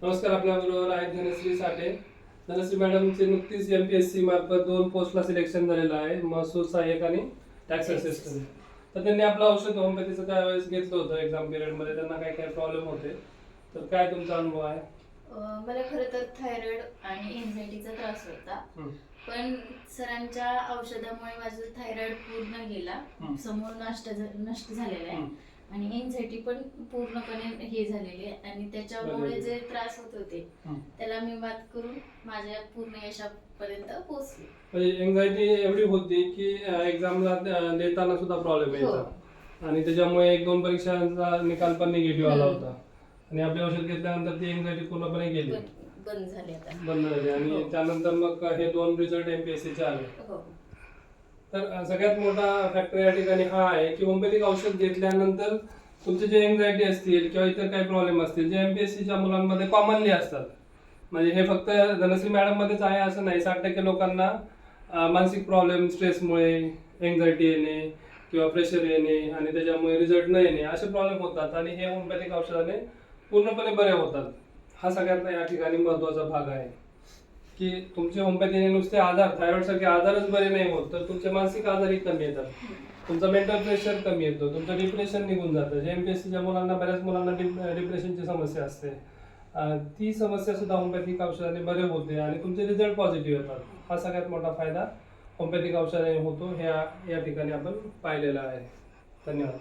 नमस्कार, आपल्याबरोबर आहेत धनश्री साठे. धनश्री मॅडमचे नुकतीच MPSC मार्फत 2 पोस्टला सिलेक्शन झालेलं आहे, महसूल सहाय्यक आणि टॅक्स असिस्टंट. तर त्यांनी आपलं औषध होमिओपॅथीचं त्यावेळेस घेतलं होतं एक्झाम पिरियडमध्ये. त्यांना काही काही प्रॉब्लेम होते, तर काय तुमचा अनुभव आहे? मला खरं तर थायरॉइड आणि एन्झायटीचा त्रास होता, पण सरांच्या औषधामुळे माझं थायरॉइड पूर्ण गेला, समूळ नष्ट झालेला आहे आणि एन्झायटी पण पूर्णपणे हे झालेली आहे आणि त्याच्यामुळे जे त्रास होत होते त्याला मी मात करून माझ्या पूर्ण यशापर्यंत पोहोचले. म्हणजे एन्झायटी एवढी होती की एक्झामला देताना सुद्धा प्रॉब्लेम यायचा आणि त्याच्यामुळे 1-2 परीक्षांचा निकाल पण निगेटिव्ह आला होता आणि आपले औषध घेतल्यानंतर ती एन्झायटी पूर्णपणे गेली, बंद झाली आता. बंद झाली आणि त्यानंतर मग हे 2 रिझल्ट MPSCचे आले. तर सगळ्यात मोठा फॅक्टर या ठिकाणी हा आहे की होमिओपॅथिक औषध घेतल्यानंतर तुमचे जे एन्झायटी असतील किंवा इतर काही प्रॉब्लेम असतील जे MPSCच्या मुलांमध्ये कॉमनली असतात, म्हणजे हे फक्त धनश्री मॅडम मध्येच आहे असं नाही, 60% लोकांना मानसिक प्रॉब्लेम, स्ट्रेसमुळे एन्झायटी येणे किंवा प्रेशर येणे आणि त्याच्यामुळे रिझल्ट न येणे असे प्रॉब्लेम होतात आणि हे होमिओपॅथिक औषधाने पूर्णपणे बरे होतात. हा सगळ्यात या ठिकाणी महत्त्वाचा भाग आहे की तुमचे होमिओपॅथीने नुसते आजार, थायरॉइड सारखे आजारच बरे नाही होत, तर तुमचे मानसिक आजारही कमी येतात, तुमचा मेंटल प्रेशर कमी येतो, तुमचं डिप्रेशन निघून जातं. जे MPSCच्या मुलांना, बऱ्याच मुलांना डिप्रेशनची समस्या असते, ती समस्या सुद्धा होमिओपॅथिक औषधाने बरे होते आणि तुमचे रिझल्ट पॉझिटिव्ह येतात. हा सगळ्यात मोठा फायदा होमिओपॅथिक औषधाने होतो, हे या ठिकाणी आपण पाहिलेला आहे. धन्यवाद.